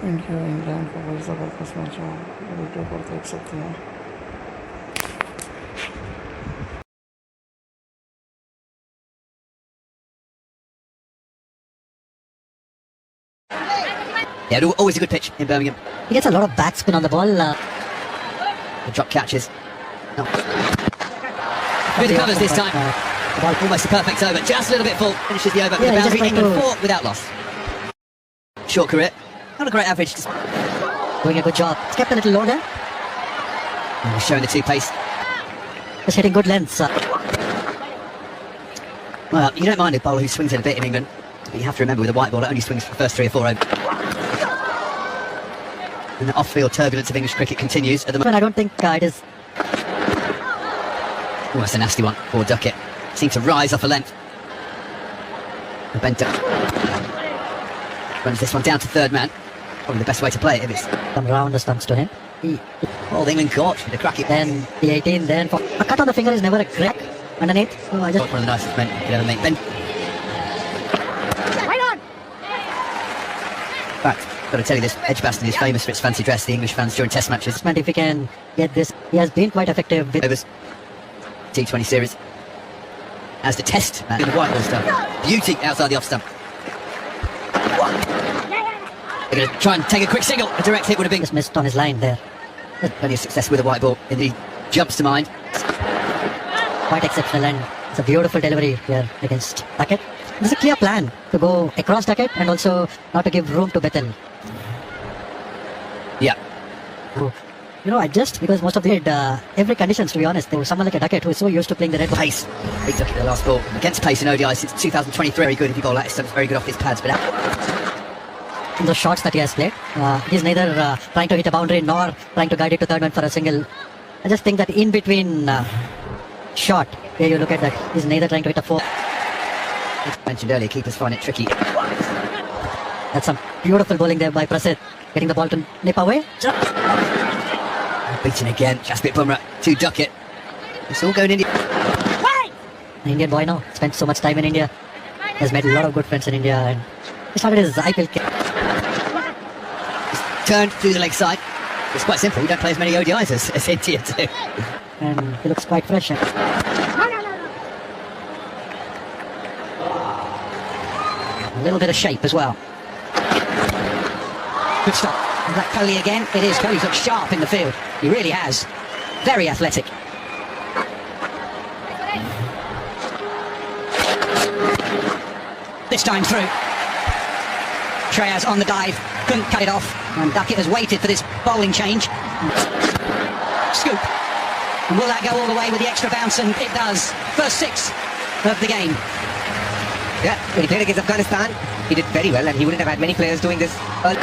India England का बहुत ज़बरदस्त मैच है, वीडियो पर देख सकते हैं। Yeah, always a good pitch in Birmingham. He gets a lot of backspin on the ball. The drop catches. No. Good covers this time. The ball almost a perfect over. Just a little bit full. Finishes the over. Yeah, the boundary. England to... 4 without loss. Short career. Not a great average. Just doing a good job. It's kept a little low there. Showing the two pace. Just hitting good lengths. Well, you don't mind a bowler who swings it a bit in England. But you have to remember with a white ball, it only swings for the first 3 or 4 overs. And the off-field turbulence of English cricket continues at the moment. I don't think it is. Oh, that's a nasty one. Poor Duckett. Seemed to rise off a length. Bento runs this one down to third man. Probably the best way to play it if it's... Come round the stumps to him. Oh, the England coach with a cracky... Then the 18, then... A cut on the finger is never a crack underneath. So I just... One of the nicest men you could ever make. Ben... In fact, got to tell you this, Edgbaston is famous for its fancy dress, the English fans during test matches. And if we can get this, he has been quite effective with... Overs. T20 series. As the test man in the white ball stuff. Beauty outside the off stump. They're going to try and take a quick single. A direct hit would have been... Just missed on his line there. Plenty of success with a white ball. Indeed, jumps to mind. Quite exceptional, and it's a beautiful delivery here against Duckett. There's a clear plan to go across Duckett and also not to give room to Bethel. Yeah. You know, adjust, because most of the every conditions, to be honest, there was someone like a Duckett who is so used to playing the red ball. Pace. Big Duckett the last ball. Against pace in ODI since 2023. Very good if you bowl that. It's very good off his pads, but in the shots that he has played, he's neither trying to hit a boundary nor trying to guide it to third man for a single. I just think that in between shot, where you look at that, he's neither trying to hit a four. As mentioned earlier, keepers find it tricky. That's some beautiful bowling there by Prasid, getting the ball to nip away. Beaten again, Jasprit Bumrah to Duckett. It's all going India. An Indian boy now, spent so much time in India, has made a lot of good friends in India, and he started his IPL kick. Turned through the leg side. It's quite simple, we don't play as many ODIs as India do. And he looks quite fresh. A little bit of shape as well. Good stop. Is that Kohli again? It is. Kohli's looked sharp in the field. He really has. Very athletic. This time through. Shreyas on the dive. Couldn't cut it off. And Duckett has waited for this bowling change. Scoop. And will that go all the way with the extra bounce? And it does. First 6 of the game. Yeah, when he played against Afghanistan, he did very well, and he wouldn't have had many players doing this. Top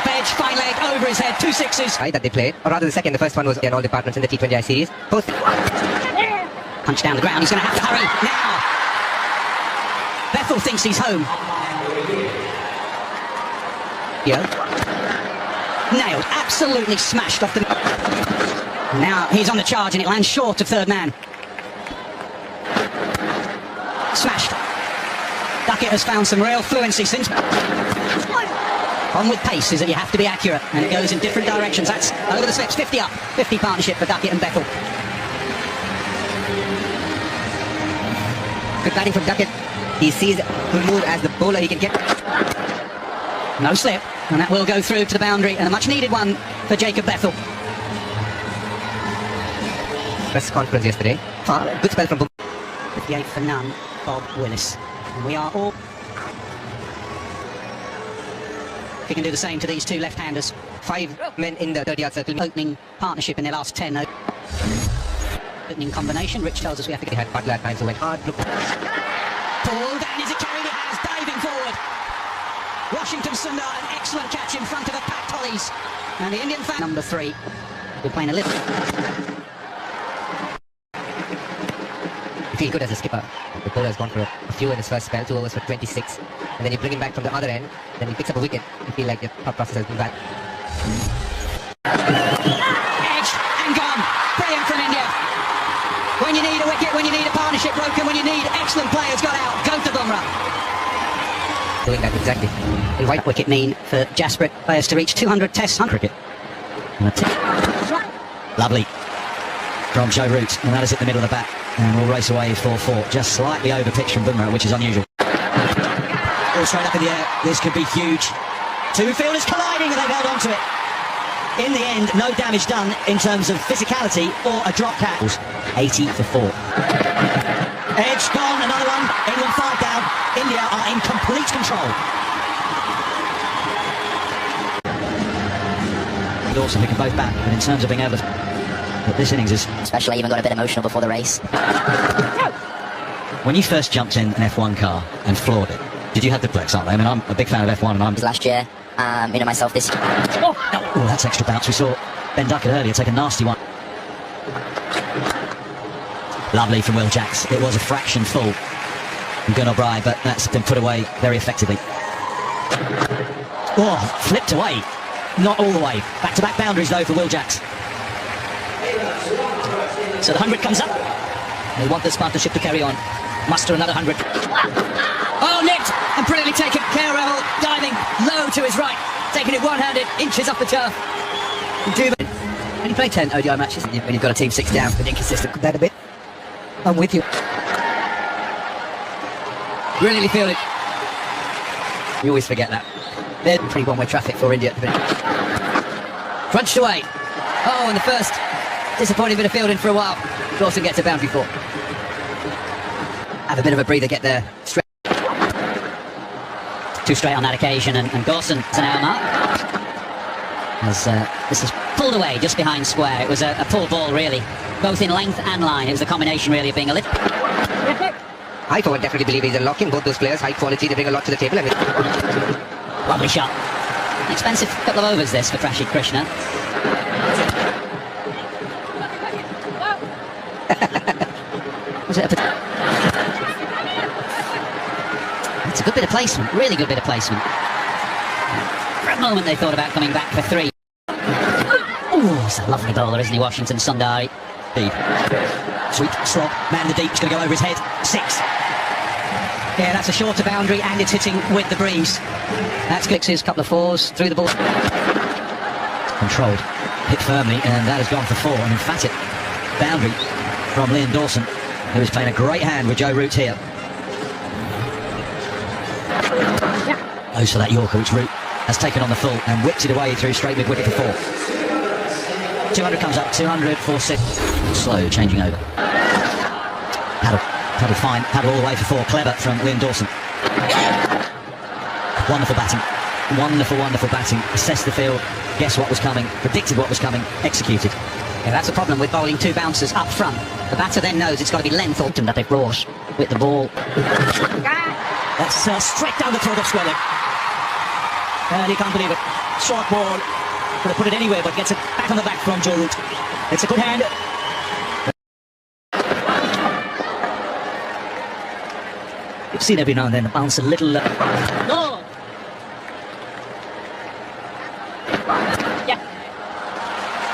edge, fine leg, over his head, 2 6s. Right, that they played, or rather the second. The first one was in all departments in the T20I series. Both. Punch down the ground, he's going to have to hurry now. Bethel thinks he's home. Yeah. Nailed, absolutely smashed off the... Now he's on the charge and it lands short of third man. Smashed. Duckett has found some real fluency since. On with pace is that you have to be accurate, and it goes in different directions. That's over the slips, 50 up, 50 partnership for Duckett and Bethel. Good batting from Duckett. He sees good move as the bowler he can get. No slip, and that will go through to the boundary, and a much needed one for Jacob Bethel. Press conference yesterday. Good spell from 58 for none, Bob Willis. And we are all... We can do the same to these two left-handers. 5 men in the 30-yard circle. Opening partnership in their last 10. Opening combination. Rich tells us we have to They get... had Butler at times who went hard. Look. Pulled, and is it carried? It has, diving forward. Washington Sundar, an excellent catch in front of the packed Hollies. And the Indian fan... Number 3. We're playing a little... You feel good as a skipper. The bowler has gone for a few in his first spell, 2 overs for 26. And then you bring him back from the other end, then he picks up a wicket. You feel like the thought process has been bad. Edged and gone. Brilliant from India. When you need a wicket, when you need a partnership broken, when you need excellent players got out, go to Bumrah. doing that exactly. The white wicket mean for Jasper players to reach 200 tests on cricket. Lovely from Joe Root, and that is at the middle of the bat, and we'll race away 4-4, just slightly over pitch from Bumrah, which is unusual. All straight up in the air, this could be huge. Two fielders colliding, and they've held on to it. In the end, no damage done in terms of physicality or a drop catch. 80 for 4. Edge gone, another one. England 5 down. India are in complete control. Dawson, who can both bat, but in terms of being able to... But this innings is... Especially even got a bit emotional before the race. When you first jumped in an F1 car and floored it, did you have the flex, aren't they? I mean, I'm a big fan of F1 and I'm... Last year, myself this year. Oh, that's extra bounce. We saw Ben Duckett earlier take a nasty one. Lovely from Will Jacks. It was a fraction full from Gunnar Bry, but that's been put away very effectively. Oh, flipped away. Not all the way. Back-to-back boundaries, though, for Will Jacks. So the 100 comes up. They want this partnership to carry on. Muster another 100. Oh, nicked and brilliantly taken care of. Diving low to his right. Taking it one-handed, inches off the turf. When you play 10 ODI matches, when you've got a team 6 down, been inconsistent that a bit. I'm with you. Brilliantly fielded. You always forget that. There's pretty one-way traffic for India. Crunched away. Oh, and the first disappointing bit of fielding for a while. Dawson gets a boundary for. Have a bit of a breather, get there. Straight. Too straight on that occasion, and Dawson is an hour mark. As this is pulled away just behind square. It was a pull ball, really. Both in length and line. It was a combination, really, of being a little... I for one definitely believe he's unlocking both those players. High quality, they bring a lot to the table. Lovely shot. An expensive couple of overs, this, for Rashid Krishna. Was it It's a good bit of placement, really good bit of placement. For a moment they thought about coming back for 3. Ooh, it's a lovely bowler, isn't he, Washington Sundari? Deep. Sweet slot, man in the deep, it's going to go over his head. 6. Yeah, that's a shorter boundary, and it's hitting with the breeze. That's Gix's couple of 4s through the ball. Controlled, hit firmly, and that has gone for 4. An emphatic boundary from Liam Dawson, who is playing a great hand with Joe Root here. Goes for that Yorker, which Root has taken on the full and whipped it away through straight mid-wicket for 4. 200 comes up, 200 for 6. Slow, changing over. Paddle fine, paddle all the way for 4. Clever from Liam Dawson. Wonderful batting. Wonderful batting. Assessed the field, guessed what was coming, predicted what was coming, executed. Yeah, that's the problem with bowling 2 bouncers up front. The batter then knows it's got to be length or that they've brought with the ball. That's straight down the throat of square leg. And he can't believe it. Short ball. Could have put it anywhere, but gets it back on the back from Joe Root. It's a good hand. You've seen every now and then the bounce a little... No! Yeah.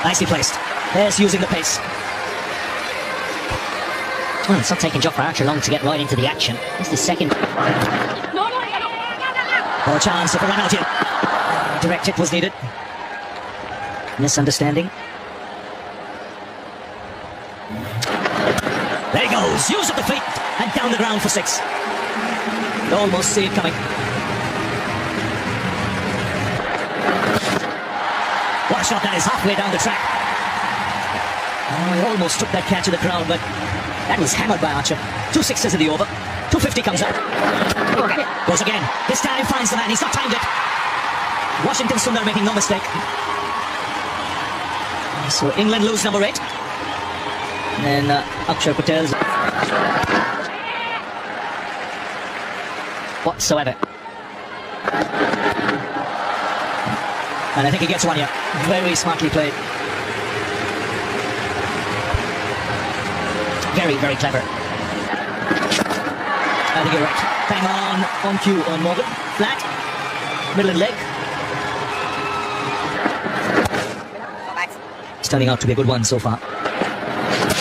Nicely placed. There's using the pace. Well, it's not taking Jofra Archer long to get right into the action. It's the second. More chance of a run out here. Direct hit was needed. Misunderstanding. There he goes. Use of the feet and down the ground for 6. You almost see it coming. What a shot that is, halfway down the track. Oh, he almost took that catch to the ground, but that was hammered by Archer. 2 6s in the over. 250 comes out. Goes again. This time finds the man. He's not timed it. Washington Sundar making no mistake. So England lose number 8. And then Akhtar Patel's whatsoever. And I think he gets one here. Very smartly played. Very, very clever. I think you're right. Bang on cue on Morgan. Flat. Middle and leg. It's turning out to be a good one so far.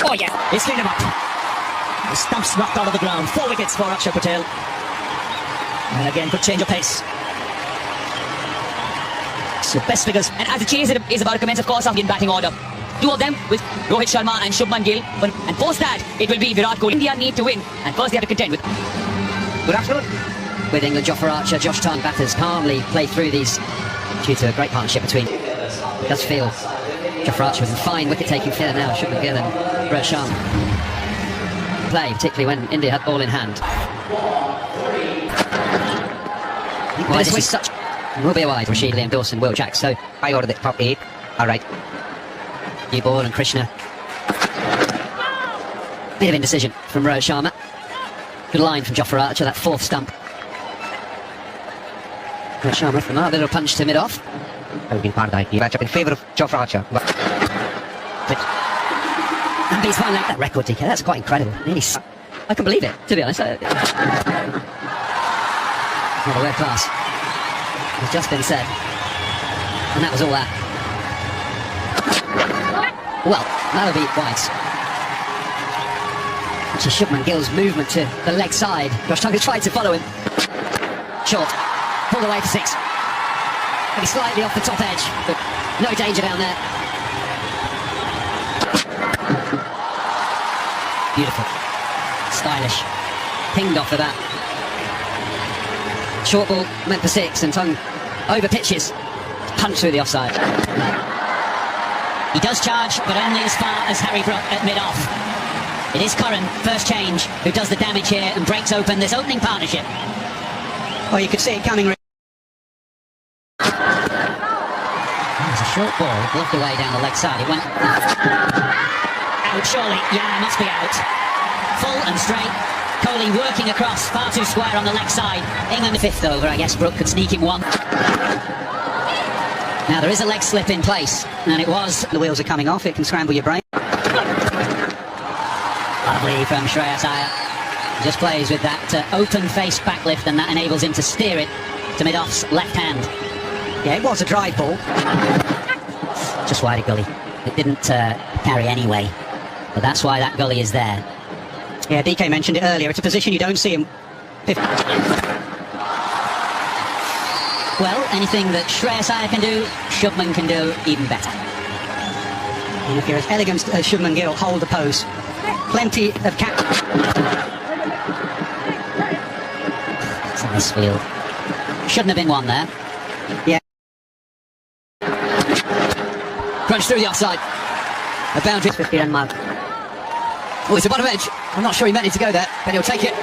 Oh yeah, he's cleaned him up. The stump's knocked out of the ground. 4 wickets for Akshay Patel. And again, good change of pace. So best figures. And as the chase is about to commence, of course, in batting order. Two of them with Rohit Sharma and Shubman Gill. And post that, it will be Virat Kohli. India need to win. And first they have to contend with. Good afternoon. With England, Jofra Archer, Josh Tarn batters calmly play through these due to a great partnership between. It does feel Jofra Archer was in fine wicket-taking filler now. Shubman Gill and Rohit Sharma play, particularly when India had ball in hand. Why this is such... Will be a wide. Rashid, Liam Dawson, Will Jacks. So I ordered the top 8. All right. Ball and Krishna. Bit of indecision from Rohit Sharma. Good line from Jofra Archer, that fourth stump. Rohit Sharma from that little punch to mid-off. I've been part of the idea. Match up in favour of Jofra Archer. And he's finally like that record, DK. That's quite incredible. Nearly I can believe it, to be honest. Not a word class. It's just been said. And that was all that. Well, that'll be wise. Which is Shubman Gill's movement to the leg side. Josh Tunga tried to follow him. Short. Pulled away for 6. Maybe slightly off the top edge, but no danger down there. Beautiful. Stylish. Pinged off of that. Short ball meant for 6, and Tung over pitches. Punch through the offside. He does charge, but only as far as Harry Brook at mid-off. It is Curran, first change, who does the damage here and breaks open this opening partnership. Well, you could see it coming. There's a short ball, bluffed away down the leg side. It went out, surely. Yeah, must be out. Full and straight. Kohli working across, far too square on the leg side. England 5th over, I guess Brook could sneak him one. Now there is a leg slip in place, and it was. The wheels are coming off, it can scramble your brain. Lovely from Shreyas Iyer. Just plays with that open face backlift, and that enables him to steer it to mid-off's left hand. Yeah, it was a drive ball. Just wide of gully. It didn't carry anyway, but that's why that gully is there. Yeah, DK mentioned it earlier, it's a position you don't see him. Well, anything that Shreyas Iyer can do, Shubman can do even better. And if you're as elegant as Shubman Gill, hold the pose. Plenty of cap. It's a nice field. Shouldn't have been one there. Yeah. Crunch through the offside. A boundary. 50 run mark. Oh, it's a bottom edge. I'm not sure he meant it to go there, but he'll take it.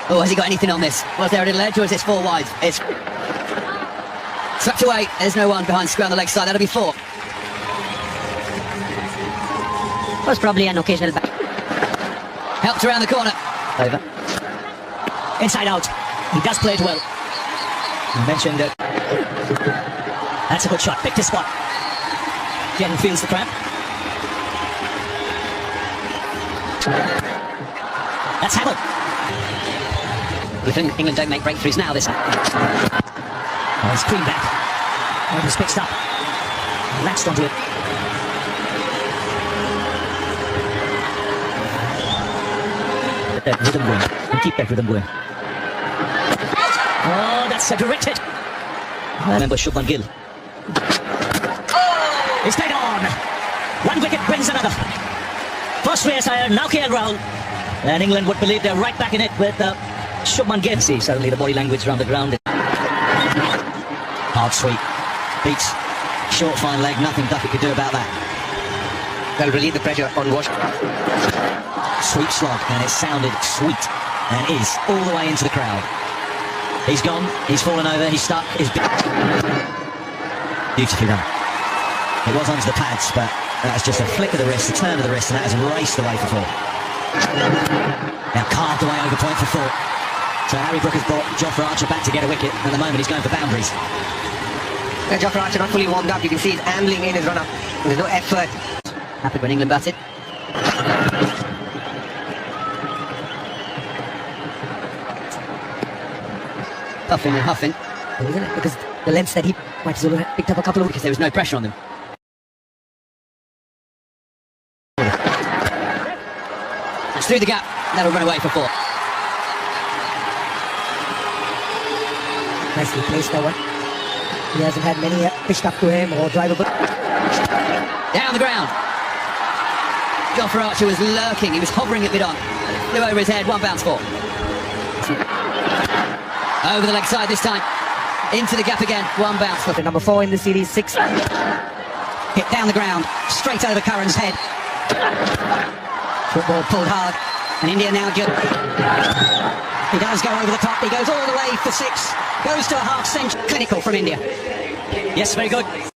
Oh, has he got anything on this? Was there a little edge, or is this 4 wide? It's swept away. There's no one behind square on the leg side. That'll be 4. Was probably an occasional back. Helped around the corner. Over. Inside out. He does play it well. You mentioned that. That's a good shot. Picked his spot. Jen feels the cramp. That's Hamill. We think England don't make breakthroughs now this time. Oh, he's clean back. Oh, he's pitched up. Latched onto it. That rhythm going. We keep that rhythm going. Oh, that's directed. Remember Shubman Gill. It's played on. 1 wicket brings another. First Shreyas Iyer, now KL Rahul. And England would believe they're right back in it with Shubman Gill. See suddenly the body language around the ground. Hard sweep. Beats. Short fine leg. Nothing Duffy could do about that. They'll relieve the pressure on Washington. Sweep slog, and it sounded sweet, and is all the way into the crowd. He's gone, he's fallen over, he's stuck, beautifully done. It was onto the pads, but that's just a flick of the wrist, a turn of the wrist, and that has raced away for 4. Now carved away over point for 4. So Harry Brook has brought Jofra Archer back to get a wicket. At the moment he's going for boundaries. Jofra Archer not fully warmed up, you can see he's ambling in his run-up. There's no effort. Happened when England batted. Puffing and huffing, isn't it? Because the length said he might as well have picked up a couple of wickets. There was no pressure on them. That's through the gap. That'll run away for 4. Nicely placed that one. He hasn't had many pitched up to him or drivable. Down the ground. Jofra Archer was lurking. He was hovering a bit on. Flew over his head. One bounce ball. Over the leg side this time. Into the gap again. One bounce. So number 4 in the series, 6. Hit down the ground. Straight over Curran's head. Football pulled hard. And India now just... He does go over the top. He goes all the way for 6. Goes to a half century. Clinical from India. Yes, very good.